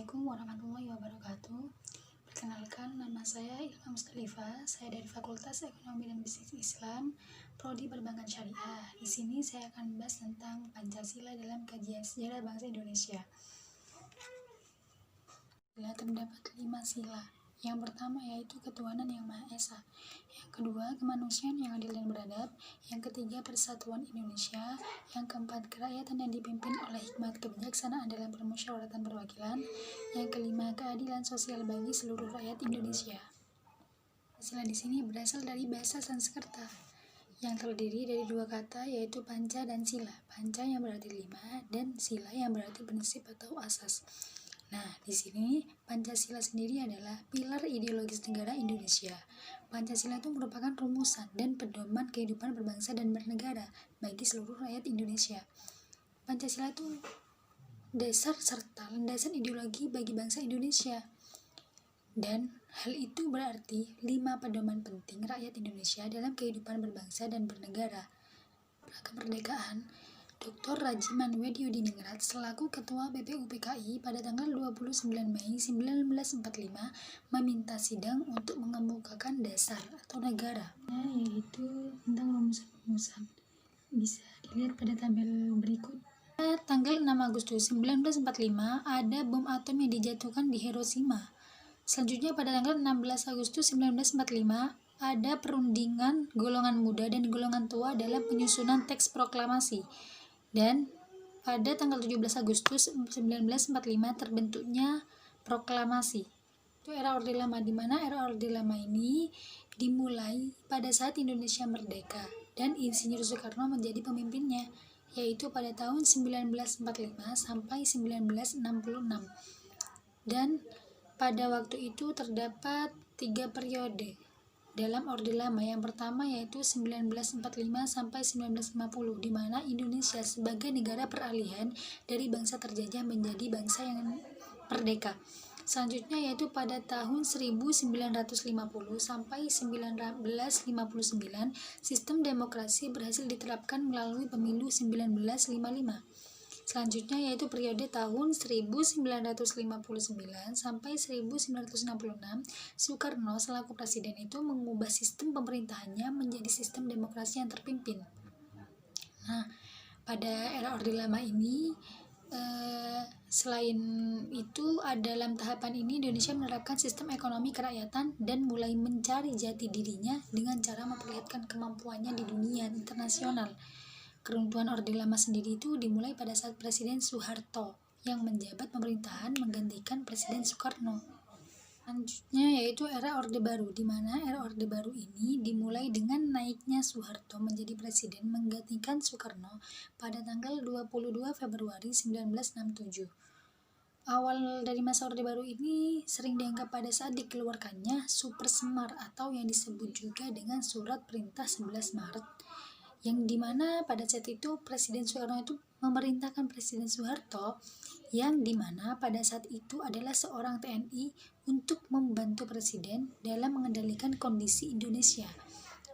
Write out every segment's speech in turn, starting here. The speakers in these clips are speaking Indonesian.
Assalamualaikum warahmatullahi wabarakatuh. Perkenalkan, nama saya Ilham Mustalifah. Saya dari Fakultas Ekonomi dan Bisnis Islam, Prodi Perbankan Syariah. Di sini saya akan membahas tentang Pancasila dalam kajian sejarah bangsa Indonesia. Terdapat 5 sila. Yang pertama yaitu ketuhanan yang Maha Esa. Yang kedua, kemanusiaan yang adil dan beradab. Yang ketiga, persatuan Indonesia. Yang keempat, kerakyatan yang dipimpin oleh hikmat kebijaksanaan dalam permusyawaratan perwakilan. Yang kelima, keadilan sosial bagi seluruh rakyat Indonesia. Sila di sini berasal dari bahasa Sanskerta yang terdiri dari dua kata yaitu panca dan sila. Panca yang berarti 5 dan sila yang berarti prinsip atau asas. Nah, di sini Pancasila sendiri adalah pilar ideologis negara Indonesia. Pancasila itu merupakan rumusan dan pedoman kehidupan berbangsa dan bernegara bagi seluruh rakyat Indonesia. Pancasila itu dasar serta landasan ideologi bagi bangsa Indonesia. Dan hal itu berarti 5 pedoman penting rakyat Indonesia dalam kehidupan berbangsa dan bernegara. Kemerdekaan, Dr. Raji Manwedudiningrat selaku Ketua BPUPKI pada tanggal 29 Mei 1945 meminta sidang untuk mengemukakan dasar atau negara, yaitu tentang rumusan-rumusan. Bisa dilihat pada tabel berikut. Tanggal 6 Agustus 1945 ada bom atom yang dijatuhkan di Hiroshima. Selanjutnya pada tanggal 16 Agustus 1945 ada perundingan golongan muda dan golongan tua dalam penyusunan teks proklamasi. Dan pada tanggal 17 Agustus 1945 terbentuknya proklamasi. Itu era Orde Lama, di mana era Orde Lama ini dimulai pada saat Indonesia merdeka dan Insinyur Soekarno menjadi pemimpinnya, yaitu pada tahun 1945 sampai 1966. Dan pada waktu itu terdapat 3 periode dalam Orde Lama. Yang pertama yaitu 1945 sampai 1950, di mana Indonesia sebagai negara peralihan dari bangsa terjajah menjadi bangsa yang merdeka. Selanjutnya yaitu pada tahun 1950 sampai 1959, sistem demokrasi berhasil diterapkan melalui pemilu 1955. Selanjutnya yaitu periode tahun 1959 sampai 1966, Soekarno selaku presiden itu mengubah sistem pemerintahannya menjadi sistem demokrasi yang terpimpin. Nah, pada era Orde Lama ini selain itu dalam tahapan ini Indonesia menerapkan sistem ekonomi kerakyatan dan mulai mencari jati dirinya dengan cara memperlihatkan kemampuannya di dunia internasional. Keruntuhan Orde Lama sendiri itu dimulai pada saat Presiden Soeharto yang menjabat pemerintahan menggantikan Presiden Soekarno. Selanjutnya yaitu era Orde Baru, di mana era Orde Baru ini dimulai dengan naiknya Soeharto menjadi presiden menggantikan Soekarno pada tanggal 22 Februari 1967. Awal dari masa Orde Baru ini sering dianggap pada saat dikeluarkannya Super Semar atau yang disebut juga dengan Surat Perintah 11 Maret, yang dimana pada saat itu Presiden Soekarno itu memerintahkan Presiden Soeharto yang dimana pada saat itu adalah seorang TNI untuk membantu Presiden dalam mengendalikan kondisi Indonesia.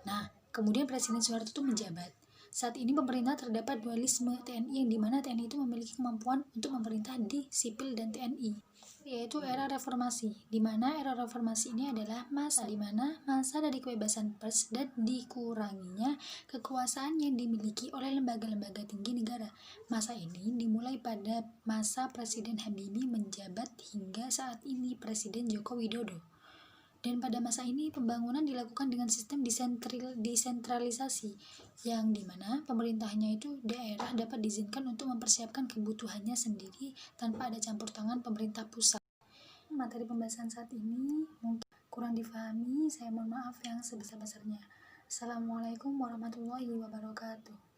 Nah, kemudian Presiden Soeharto itu menjabat. Saat ini pemerintah terdapat dualisme TNI yang dimana TNI itu memiliki kemampuan untuk memerintah di sipil dan TNI, yaitu era reformasi, di mana era reformasi ini adalah masa di mana masa dari kebebasan pers dan dikuranginya kekuasaan yang dimiliki oleh lembaga-lembaga tinggi negara. Masa ini dimulai pada masa Presiden Habibie menjabat hingga saat ini Presiden Joko Widodo. Dan pada masa ini pembangunan dilakukan dengan sistem desentralisasi, yang dimana pemerintahnya itu daerah dapat diizinkan untuk mempersiapkan kebutuhannya sendiri tanpa ada campur tangan pemerintah pusat. Materi pembahasan saat ini mungkin kurang difahami, saya mohon maaf yang sebesar-besarnya. Assalamualaikum warahmatullahi wabarakatuh.